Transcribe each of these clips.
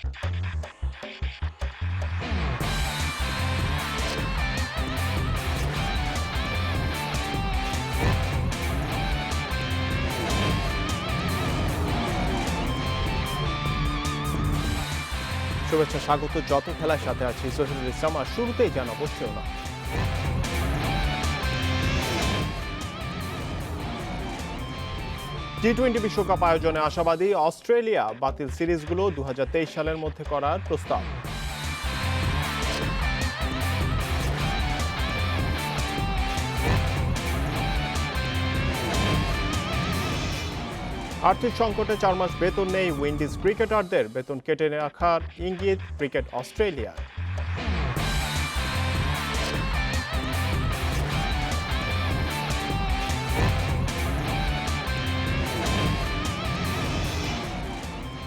শুভেচ্ছা, স্বাগত। যত খেলার সাথে আছি জহিরুল ইসলাম। আর শুরুতেই জানাবো শিরোনাম। টি-20 বিশ্বকাপ আয়োজনে আশাবাদী অস্ট্রেলিয়া, বাতিল সিরিজগুলো 2023 সালের মধ্যে করার প্রস্তাব। আর্থিক সংকটে 4 মাস বেতন নেই উইন্ডিজ ক্রিকেটারদের, বেতন কেটে রাখার ইঙ্গিত ক্রিকেট অস্ট্রেলিয়া।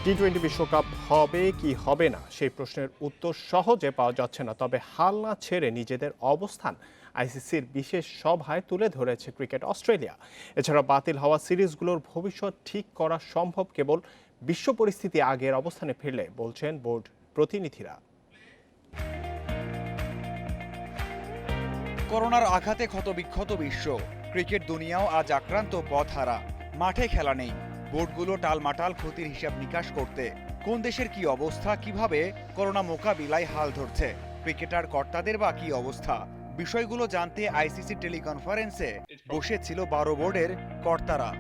টি-20 বিশ্বকাপ হবে কি হবে না সেই প্রশ্নের উত্তর সহজে পাওয়া যাচ্ছে না, তবে হাল না ছেড়ে নিজেদের অবস্থান আইসিসির বিশেষ সভায় তুলে ধরেছে ক্রিকেট অস্ট্রেলিয়া। এছাড়া বাতিল হওয়া সিরিজগুলোর ভবিষ্যৎ ঠিক করা সম্ভব কেবল বিশ্ব পরিস্থিতি আগের অবস্থানে ফিরলে, বলছেন বোর্ড প্রতিনিধিরা। করোনার আঘাতে ক্ষতবিক্ষত বিশ্ব, ক্রিকেট দুনিয়াও আজ আক্রান্ত পথহারা। মাঠে খেলা নেই, বোর্ডগুলো টালমাটাল ক্ষতির হিসাব নিকাশ করতে। কোন দেশের কি অবস্থা, কিভাবে করোনা মোকাবিলায় হাল ধরছে, ক্রিকেটার কর্তাদের বা কি অবস্থা, বিষয়গুলো জানতে আইসিসি টেলিকনফারেন্সে বসেছিল 12 বোর্ডের কর্তারা।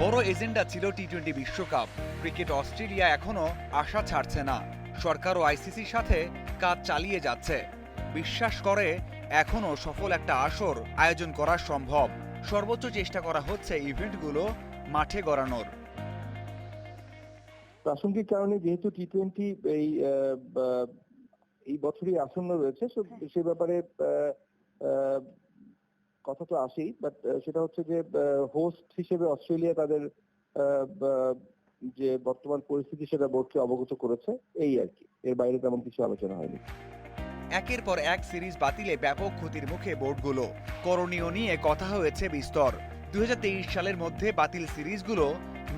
বড় এজেন্ডা ছিল টি-20 বিশ্বকাপ। ক্রিকেট অস্ট্রেলিয়া এখনো আশা ছাড়ছে না, সরকার ও আইসিসির সাথে কাজ চালিয়ে যাচ্ছে। বিশ্বাস করে এখনো সফল একটা আসর আয়োজন করা সম্ভব। সর্বোচ্চ চেষ্টা করা হচ্ছে ইভেন্টগুলো মাঠে গড়ানোর। প্রাসঙ্গিক কারণে যেহেতু টি-20 এই বছরই আসন্ন রয়েছে, সে ব্যাপারে কথা তো আসেই, বাট সেটা হচ্ছে যে হোস্ট হিসেবে অস্ট্রেলিয়া তাদের যে বর্তমান পরিস্থিতি সেটা বোর্ডকে অবগত করেছে, এই আর কি। এর বাইরে তেমন কিছু আলোচনা হয়নি। একের পর এক সিরিজ বাতিলে ব্যাপক ক্ষতির মুখে বোর্ডগুলো। করণীয় নিয়ে কথা হয়েছে বিস্তর। 2023 সালের মধ্যে বাতিল সিরিজগুলো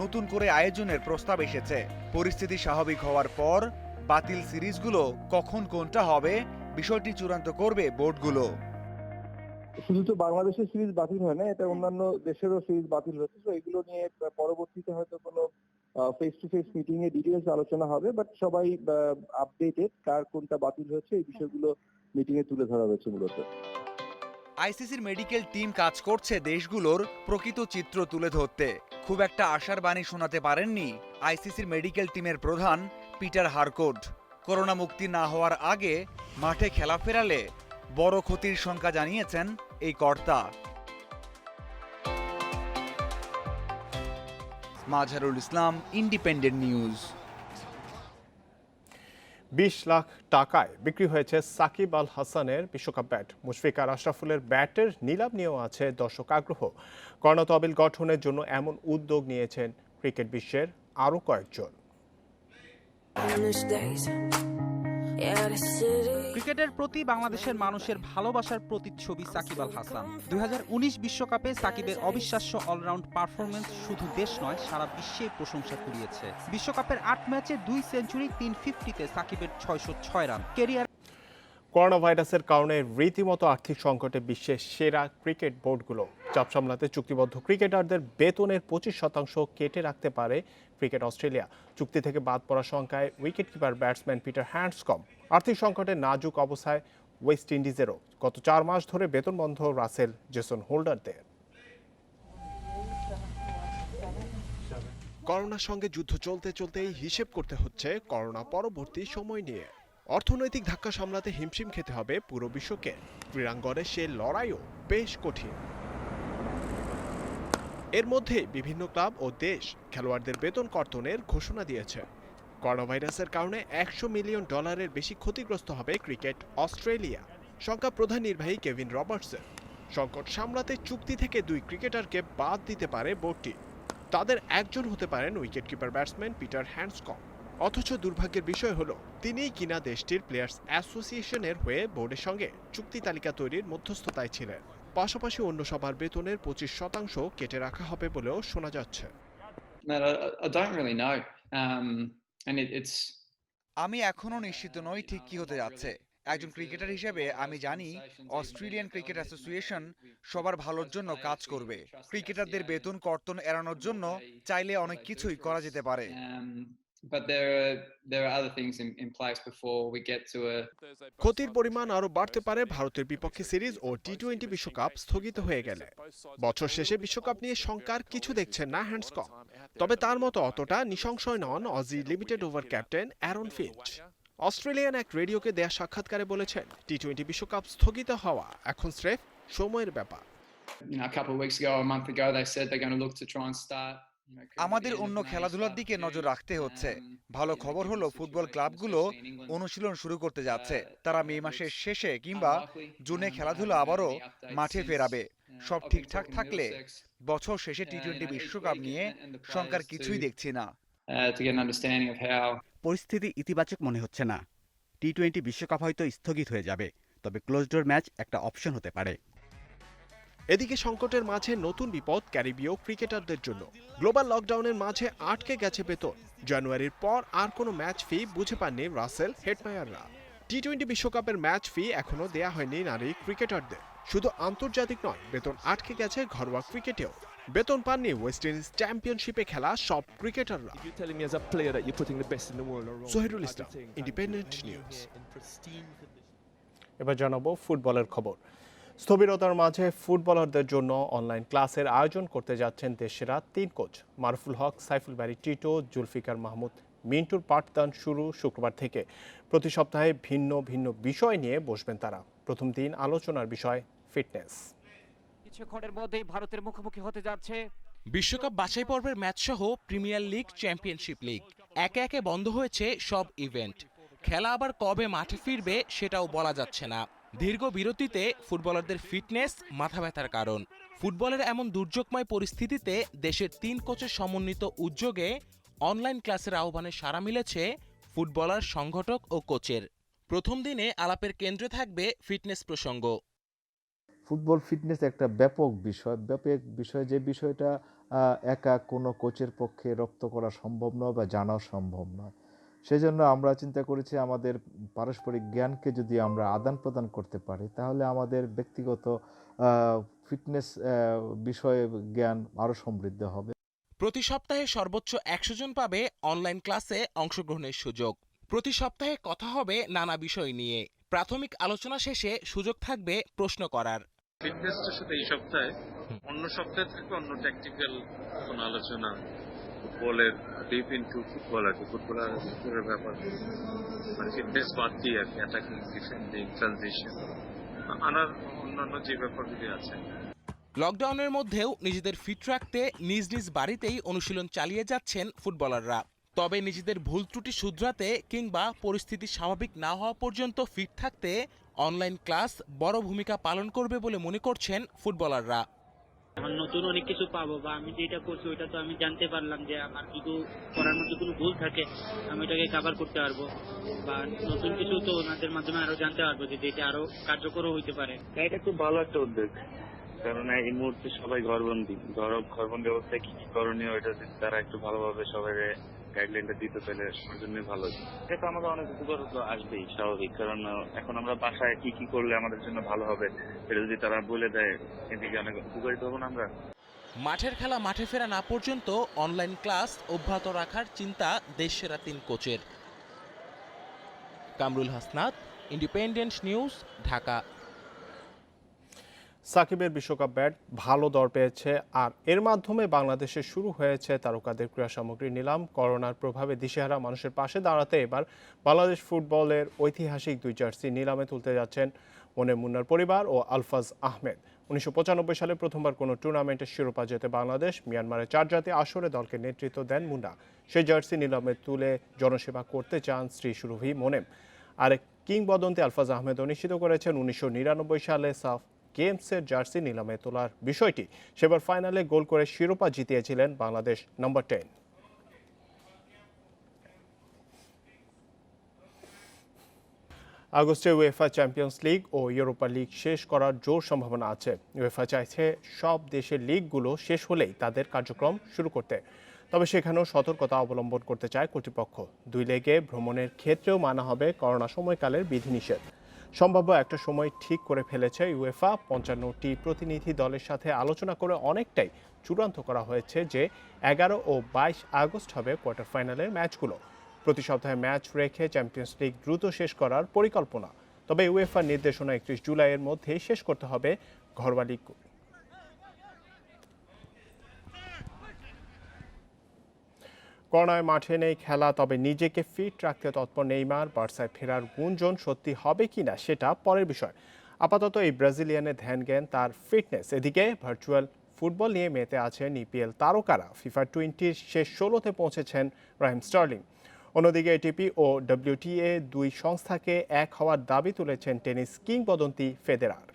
নতুন করে আয়োজনের প্রস্তাব এসেছে। পরিস্থিতি স্বাভাবিক হওয়ার পর বাতিল সিরিজগুলো কখন কোনটা হবে বিষয়টি চূড়ান্ত করবে বোর্ডগুলো। শুধু তো বাংলাদেশের সিরিজ বাতিল হয় না, এটা অন্যান্য দেশেরও সিরিজ বাতিল হচ্ছে। তো এগুলো নিয়ে পরবর্তীতে হয়তো কোনো face to face meeting A details আলোচনা হবে, বাট সবাই আপডেটেড কার কোনটা বাতিল হয়েছে এই বিষয়গুলো মিটিং এ তুলে ধরা হয়েছে মূলত। আইসিসির মেডিকেল টিম কাজ করছে দেশগুলোর প্রকৃত চিত্র তুলে ধরতে। খুব একটা আশার বাণী শোনাতে পারেননি আইসিসির মেডিকেল টিমের প্রধান পিটার হারকোড। করোনা মুক্তি না হওয়ার আগে মাঠে খেলা ফেরালে বড় ক্ষতির শঙ্কা জানিয়েছেন এই কর্তা। Mazharul Islam, independent news. 20 লাখ টাকায় বিক্রি হয়েছে সাকিব আল হাসানের বিশ্বকাপ ব্যাট। মুশফিক আর আশরাফুলের ব্যাটের নিলাম নিয়েও আছে দর্শক আগ্রহ। কর্ণতবিল গঠনের জন্য এমন উদ্যোগ নিয়েছেন ক্রিকেট বিশ্বের আরও কয়েকজন। ক্রিকেটের প্রতি বাংলাদেশের মানুষের ভালোবাসার প্রতিচ্ছবি সাকিব আল হাসান। 2019 বিশ্বকাপে সাকিবের অবিশ্বাস্য অলরাউন্ড পারফরমেন্স শুধু দেশ নয়, সারা বিশ্বে প্রশংসা কুড়িয়েছে। বিশ্বকাপের 8 ম্যাচে 2 সেঞ্চুরি, 350-তে সাকিবের 606 রান। কেরিয়ার করোনা ভাইরাসের কারণে রীতিমতো আর্থিক সংকটে বিশ্বের সেরা ক্রিকেট বোর্ডগুলো। চাপ সামলাতে চুক্তিবদ্ধ ক্রিকেটারদের বেতনের 25% কেটে রাখতে পারে ক্রিকেট অস্ট্রেলিয়া। চুক্তি থেকে বাদ পড়ার সংখ্যায় উইকেট কিপার ব্যাটসম্যান পিটার হ্যান্ডসকম। আর্থিক সংকটে নাজুক অবস্থায় ওয়েস্ট ইন্ডিজেরও। গত 4 মাস ধরে বেতন বন্ধ রাসেল জেসন হোল্ডারদের। করোনার সঙ্গে যুদ্ধ চলতে চলতেই হিসেব করতে হচ্ছে করোনা পরবর্তী সময় নিয়ে। অর্থনৈতিক ধাক্কা সামলাতে হিমশিম খেতে হবে পুরো বিশ্বকে। ক্রীড়াঙ্গনে সে লড়াইও বেশ কঠিন। এর মধ্যে বিভিন্ন ক্লাব ও দেশ খেলোয়াড়দের বেতন কর্তনের ঘোষণা দিয়েছে। করোনা ভাইরাসের কারণে $100 মিলিয়ন বেশি ক্ষতিগ্রস্ত হবে ক্রিকেট অস্ট্রেলিয়া। সংখ্যা প্রধান নির্বাহী কেভিন রবার্টসের। সংকট সামলাতে চুক্তি থেকে 2 ক্রিকেটারকে বাদ দিতে পারে বোর্ডটি। তাদের একজন হতে পারেন উইকেট কিপার ব্যাটসম্যান পিটার হ্যান্ডসকম। অথচ দুর্ভাগ্যের বিষয় হলো তিনিই কিনা দেশটির প্লেয়ার্স অ্যাসোসিয়েশনের হয়ে বোর্ডের সঙ্গে চুক্তি তালিকা তৈরির মধ্যস্থতায় ছিলেন। পাশাপাশি অন্য সবার বেতনের 25% কেটে রাখা হবে বলেও শোনা যাচ্ছে। Man, I don't really know. And it's আমি এখনো নিশ্চিত নই ঠিক কি হতে যাচ্ছে। একজন ক্রিকেটার হিসেবে আমি জানি অস্ট্রেলিয়ান ক্রিকেট অ্যাসোসিয়েশন সবার ভালোর জন্য কাজ করবে। ক্রিকেটারদের বেতন কর্তন এড়ানোর জন্য চাইলে অনেক কিছুই করা যেতে পারে। but there are other things in place before we get to a ক্ষতির পরিমাণ আরও বাড়তে পারে ভারতের বিপক্ষে সিরিজ ও টি-20 বিশ্বকাপ স্থগিত হয়ে গেলে। বছর শেষে বিশ্বকাপ নিয়ে শঙ্কার কিছু দেখছেন না হ্যান্ডসকম। তবে তার মতো অতটা নিঃসংশয় নন Aussie limited over captain Aaron Finch. Australian এক রেডিওকে দেয়া সাক্ষাৎকারে বলেছেন, টি-20 বিশ্বকাপ স্থগিত হওয়া এখন স্রেফ সময়ের ব্যাপার। a couple of weeks ago, a month ago, they said they're going to look to try and start. আমাদের অন্য খেলাধুলার দিকে নজর রাখতে হচ্ছে। ভালো খবর হলো ফুটবল ক্লাবগুলো অনুশীলন শুরু করতে যাচ্ছে। তারা মে মাসের শেষে কিংবা জুনে খেলাধুলা আবারও মাঠে ফেরাবে। সব ঠিকঠাক থাকলে বছর শেষে টি-20 বিশ্বকাপ নিয়ে শঙ্কার কিছুই দেখছি না। To get an understanding of how পরিস্থিতি ইতিবাচক মনে হচ্ছে না। টি-20 বিশ্বকাপ হয়তো স্থগিত হয়ে যাবে, তবে ক্লোজ ডোর ম্যাচ একটা অপশন হতে পারে। এদিকে সংকটের মাঝে নতুন বিপদ ক্যারিবীয় ক্রিকেটারদের জন্য। গ্লোবাল লকডাউনের মাঝে আটকে গেছে বেতন। জানুয়ারির পর আর কোনো ম্যাচ ফি বুঝে পাননি রাসেল হেটমায়াররা। টি-20 বিশ্বকাপের ম্যাচ ফি এখনো দেয়া হয়নি নারী ক্রিকেটারদের। শুধু আন্তর্জাতিক নয়, বেতন আটকে গেছে ঘরোয়া ক্রিকেটেও। বেতন পাননি ওয়েস্ট ইন্ডিজ চ্যাম্পিয়নশিপে খেলা সব ক্রিকেটাররা। সোহেরুল ইসলাম, ইন্ডিপেন্ডেন্ট নিউজ। এবার জানাবো ফুটবলের খবর। স্থবিরতার মাঝে ফুটবলারদের জন্য অনলাইন ক্লাসের আয়োজন করতে যাচ্ছেন দেশসেরা 3 কোচ মারুফুল হক, সাইফুল বারী টিটো, জুলফিকার মাহমুদ মিন্টুর পাঠদান শুরু শুক্রবার থেকে। প্রতি সপ্তাহে ভিন্ন ভিন্ন বিষয় নিয়ে বসবেন তারা। প্রথম দিন আলোচনার বিষয় ফিটনেস। কিছুক্ষণের মধ্যেই ভারতের মুখোমুখি হতে যাচ্ছে বিশ্বকাপ বাছাই পর্বের ম্যাচ সহ প্রিমিয়ার লিগ, চ্যাম্পিয়নশিপ লিগ একে একে বন্ধ হয়েছে সব ইভেন্ট। খেলা আবার কবে মাঠে ফিরবে সেটাও বলা যাচ্ছে না। দীর্ঘ বিরতিতে ফুটবলারদের ফিটনেস মাথা ব্যথার কারণ। ফুটবলের এমন দুর্যোগময় পরিস্থিতিতে দেশের 3 কোচের সমন্বিত উদ্যোগে অনলাইন ক্লাসের আহ্বানে সাড়া মিলেছে ফুটবলার, সংগঠক ও কোচের। প্রথম দিনে আলাপের কেন্দ্রে থাকবে ফিটনেস প্রসঙ্গ। ফুটবল ফিটনেস একটা ব্যাপক বিষয়, যে বিষয়টা একা কোনো কোচের পক্ষে রপ্ত করা সম্ভব নয় বা জানাও সম্ভব নয়। সেজন্য আমরা চিন্তা করেছি আমাদের পারস্পরিক জ্ঞানকে যদি আমরা আদান প্রদান করতে পারি, তাহলে আমাদের ব্যক্তিগত ফিটনেস বিষয়ে জ্ঞান আরও সমৃদ্ধ হবে। প্রতি সপ্তাহে সর্বোচ্চ 100 জন পাবে অনলাইন ক্লাসে অংশগ্রহণের সুযোগ। প্রতি সপ্তাহে কথা হবে নানা বিষয় নিয়ে। প্রাথমিক আলোচনা শেষে সুযোগ থাকবে প্রশ্ন করার। ফিটনেসটার সাথে এই সপ্তাহে, অন্য সপ্তাহে থাকবে অন্য ট্যাকটিক্যাল কোনো আলোচনা, ফুটবলের ডিপ ইনটু ফুটবল আর কি, ফুটবলের ব্যাপার, মানে ফিটনেস বাদ দিয়ে আর কি, অ্যাটাকিং, ডিফেন্ডিং, ট্রানজিশন, আনার অন্যান্য যে ব্যাপারগুলি আছে। লকডাউনের মধ্যেও নিজেদের ফিট রাখতে নিজ নিজ বাড়িতেই অনুশীলন চালিয়ে যাচ্ছেন ফুটবলাররা। তবে নিজেদের ভুল ত্রুটি শুধরাতে কিংবা পরিস্থিতি স্বাভাবিক না হওয়া পর্যন্ত ফিট থাকতে অনলাইন ক্লাস বড় ভূমিকা পালন করবে বলে মনে করছেন ফুটবলাররা। আমার নতুন অনেক কিছু পাবো, বা আমি যেটা করছি ওইটা তো আমি জানতে পারলাম যে আমার যদি করার মধ্যে কোনো ভুল থাকে আমি এটাকে কভার করতে পারবো, বা নতুন কিছু তো ওনাদের মাধ্যমে আরো জানতে পারবো যে এটা আরো কার্যকরও হইতে পারে। এটা খুব ভালো একটা উদ্যোগ, কারণ এই মুহূর্তে সবাই ঘরবন্দি অবস্থায় কি কি করণীয়, এটা তারা একটু ভালোভাবে সবাই গাইডলাইনটা দিতে পেলে সবার জন্যই ভালো। এটা আমাদের অনেক উপকার তো আসবেই, স্বাভাবিক, কারণ এখন আমরা বাসায় কি কি করলে আমাদের জন্য ভালো হবে এটা যদি তারা বলে দেয়, এদিকে অনেক উপকারিত হবো না আমরা। মাঠের খেলা মাঠে ফেরা না পর্যন্ত অনলাইন ক্লাস অব্যাহত রাখার চিন্তা দেশসেরা 3 কোচের। Kamrul Hasnat, independent news, Dhaka. সাকিবের বিশ্বকাপ ব্যাট ভালো দর পেয়েছে, আর এর মাধ্যমে বাংলাদেশে শুরু হয়েছে তারকাদের ক্রীড়া সামগ্রী নিলাম। করোনার প্রভাবে দিশেহারা মানুষের পাশে দাঁড়াতে এবার বাংলাদেশ ফুটবলের ঐতিহাসিক 2 জার্সি নিলামে তুলতে যাচ্ছেন মনে মুন্নার পরিবার ও আলফাজ আহমেদ। 1995 সালে প্রথমবার কোনো টুর্নামেন্টের শিরোপা জেতে বাংলাদেশ। মিয়ানমারের 4 জাতীয় আসরে দলকে নেতৃত্ব দেন মুন্না। সেই জার্সি নিলামে তুলে জনসেবা করতে চান স্ত্রী সুরভি মোনেম। আরেক কিংবদন্তি আলফাজ আহমেদও নিশ্চিত করেছেন 1999 সালে সাফ গেমসের জার্সি নিলামে তোলার বিষয়টি। সেবার ফাইনালে গোল করে শিরোপা জিতিয়েছিলেন বাংলাদেশ নম্বর 10। আগস্টে উয়েফা চ্যাম্পিয়ন্স লিগ ও ইউরোপা লিগ শেষ করার জোর সম্ভাবনা আছে। উয়েফা চাইছে সব দেশের লিগগুলো শেষ হলেই তাদের কার্যক্রম শুরু করতে। তবে সেখানেও সতর্কতা অবলম্বন করতে চায় কর্তৃপক্ষ। 2 লেগে ভ্রমণের ক্ষেত্রেও মানা হবে করোনা সময়কালের বিধিনিষেধ। সম্ভাব্য একটা সময় ঠিক করে ফেলেছে ইউএফা। 55টি প্রতিনিধি দলের সাথে আলোচনা করে অনেকটাই চূড়ান্ত করা হয়েছে যে 11 ও 22 আগস্ট হবে কোয়ার্টার ফাইনালের ম্যাচগুলো। প্রতি সপ্তাহে ম্যাচ রেখে চ্যাম্পিয়ন্স লিগ দ্রুত শেষ করার পরিকল্পনা। তবে ইউএফার নির্দেশনা 31 জুলাইয়ের মধ্যেই শেষ করতে হবে ঘরোয়া লিগ। করোনায় মাঠে নেই খেলা, তবে নিজেকে ফিট রাখতে তৎপর নেইমার। বার্সায় ফেরার গুঞ্জন সত্যি হবে কিনা সেটা পরের বিষয়। আপাতত এই ব্রাজিলিয়ানের ধ্যান জ্ঞান তার ফিটনেস। এদিকে ভার্চুয়াল ফুটবল নিয়ে মেতে আছেন ইপিএল তারকারা। ফিফা 20-র শেষ 16তে পৌঁছেছেন রাহিম স্টার্লিং। অন্যদিকে এটিপি ও ডব্লিউটিএ 2 সংস্থাকে এক হওয়ার দাবি তুলেছেন টেনিস কিংবদন্তি ফেদেরার।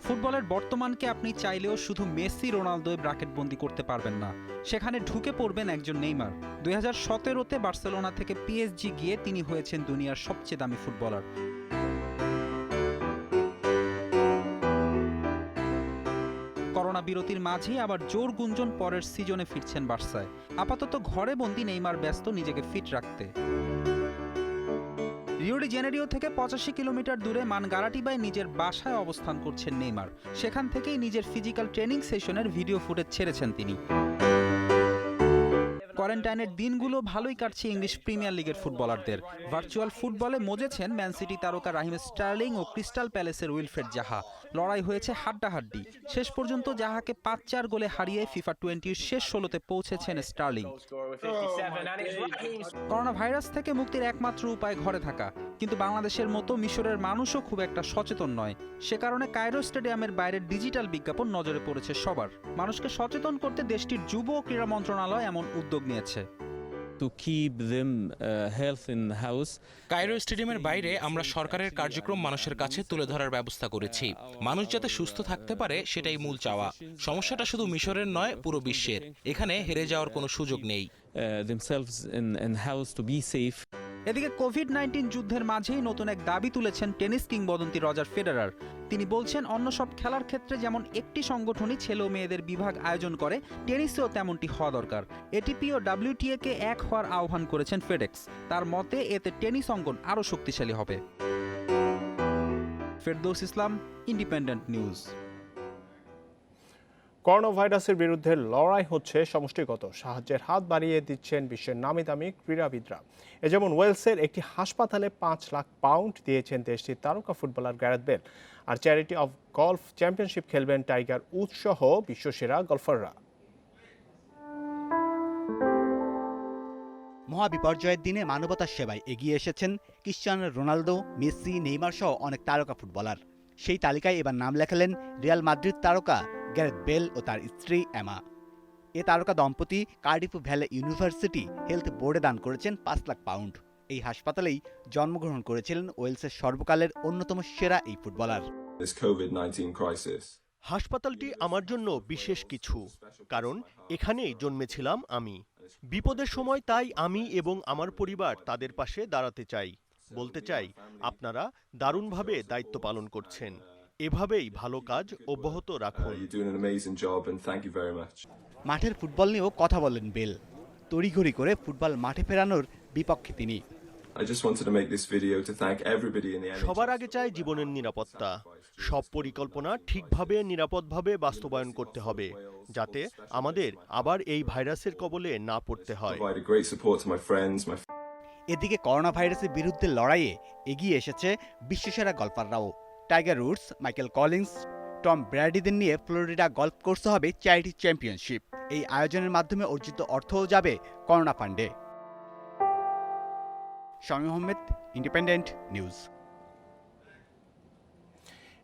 ফুটবলের বর্তমানকে আপনি চাইলেও শুধু মেসি রোনালদোই ব্র্যাকেটবন্দি করতে পারবেন না। সেখানে ঢুকে পড়বেন একজন নেইমার। 2017-তে বার্সেলোনা থেকে পিএসজি গিয়ে তিনি হয়েছেন দুনিয়ার সবচেয়ে দামি ফুটবলার। করোনা বিরতির মাঝেই আবার জোর গুঞ্জন পরের সিজনে ফিরছেন বার্সায়। আপাতত ঘরে বন্দি নেইমার ব্যস্ত নিজেকে ফিট রাখতে। রিও ডি জেনেরিও থেকে 85 কিলোমিটার দূরে মানগারাটিবায় নিজের বাসায় অবস্থান করছেন নেইমার। সেখান থেকেই নিজের ফিজিক্যাল ট্রেনিং সেশনের ভিডিও ফুটেজ ছেড়েছেন তিনি। কোয়ারেন্টাইনের দিনগুলো ভালোই কাটছে ইংলিশ প্রিমিয়ার লিগের ফুটবলারদের। ভার্চুয়াল ফুটবলে মজেছেন ম্যান সিটি তারকা রাহিম স্টার্লিং ও ক্রিস্টাল প্যালেসের উইলফ্রেড জাহা। লড়াই হয়েছে হাড্ডাহাড্ডি। শেষ পর্যন্ত জাহাকে 5-4 গোলে হারিয়ে ফিফা 20-র শেষ 16তে পৌঁছেছেন স্টার্লিং। করোনা ভাইরাস থেকে মুক্তির একমাত্র উপায় ঘরে থাকা, কিন্তু বাংলাদেশের মতো মিশরের মানুষও খুব একটা সচেতন নয়। সে কারণে কায়রো স্টেডিয়ামের বাইরের ডিজিটাল বিজ্ঞাপন নজরে পড়েছে সবার। মানুষকে সচেতন করতে দেশটির যুব ও ক্রীড়া মন্ত্রণালয় এমন উদ্যোগ নিয়েছে। কায়রো স্টেডিয়ামের বাইরে আমরা সরকারের কার্যক্রম মানুষের কাছে তুলে ধরার ব্যবস্থা করেছি। মানুষ যাতে সুস্থ থাকতে পারে সেটাই মূল চাওয়া। সমস্যাটা শুধু মিশরের নয়, পুরো বিশ্বের। এখানে হেরে যাওয়ার কোনো সুযোগ নেই। এদিকে কোভিড-19 যুদ্ধের মাঝেই নতুন এক দাবি তুলেছেন টেনিস কিংবদন্তি রজার ফেডারার। তিনি বলছেন, অন্য সব খেলার ক্ষেত্রে যেমন একটি সংগঠনই ছেলে ও মেয়েদের বিভাগ আয়োজন করে, টেনিসেও তেমনটি হওয়া দরকার। এটিপি ও ডব্লিউটিএ কে এক হওয়ার আহ্বান করেছেন ফেডেক্স। তার মতে এতে টেনিস অঙ্গন আরও শক্তিশালী হবে। ফেরদৌস ইসলাম, ইন্ডিপেন্ডেন্ট নিউজ। করোনা ভাইরাসের বিরুদ্ধে লড়াই হচ্ছে সমষ্টিগত। সাহায্যের হাত বাড়িয়ে দিচ্ছেন বিশ্বের নামি দামি ক্রীড়াবিদরা। এ যেমন ওয়েলসের একটি হাসপাতালে 5 লাখ পাউন্ড দিয়েছেন দেশটির তারকা ফুটবলার গ্যারেথ বেল। আর চ্যারিটি অফ গলফ চ্যাম্পিয়নশিপ খেলবেন টাইগার উডস সহ বিশ্বসেরা গলফাররা। মহাবিপর্যয়ের দিনে মানবতার সেবায় এগিয়ে এসেছেন ক্রিশ্চিয়ানো রোনালদো, মেসি, নেইমার সহ অনেক তারকা ফুটবলার। সেই তালিকায় এবার নাম লেখালেন রিয়াল মাদ্রিদ তারকা গ্যারেথ বেল ও তার স্ত্রী এমা। এ তারকা দম্পতি কার্ডিফ ভ্যালি ইউনিভার্সিটি হেলথ বোর্ডে দান করেছেন 5 লাখ পাউন্ড। এই হাসপাতালেই জন্মগ্রহণ করেছিলেন ওয়েলসের সর্বকালের অন্যতম সেরা এই ফুটবলার। হাসপাতালটি আমার জন্য বিশেষ কিছু, কারণ এখানেই জন্মেছিলাম আমি। বিপদের সময় তাই আমি এবং আমার পরিবার তাদের পাশে দাঁড়াতে চাই। বলতে চাই, আপনারা দারুণভাবে দায়িত্ব পালন করছেন। এভাবেই ভালো কাজ অব্যাহত রাখুন। মাঠের ফুটবল নিয়েও কথা বলেন বেল। তড়িঘড়ি করে ফুটবল মাঠে ফেরানোর বিপক্ষে তিনি। সবার আগে চাই জীবনের নিরাপত্তা। সব পরিকল্পনা ঠিকভাবে নিরাপদভাবে বাস্তবায়ন করতে হবে, যাতে আমাদের আবার এই ভাইরাসের কবলে না পড়তে হয়। এদিকে করোনা ভাইরাসের বিরুদ্ধে লড়াইয়ে এগিয়ে এসেছে বিশ্বসেরা গলফাররাও। Tiger Woods, Michael Collins, Tom ব্র্যাডিদের নিয়ে ফ্লোরিডা গলফ কোর্সে হবে চ্যারিটি চ্যাম্পিয়নশিপ। এই আয়োজনের মাধ্যমে অর্জিত অর্থও যাবে করোনা ফান্ডে। Shamim Ahmed, Independent News.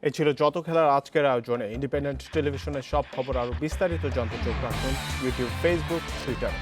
এ ছিল যত খেলার আজকের আয়োজনে। ইন্ডিপেন্ডেন্ট টেলিভিশনের সব খবর আরও বিস্তারিত জানতে চোখ রাখুন ইউটিউব, ফেসবুক, টুইটার।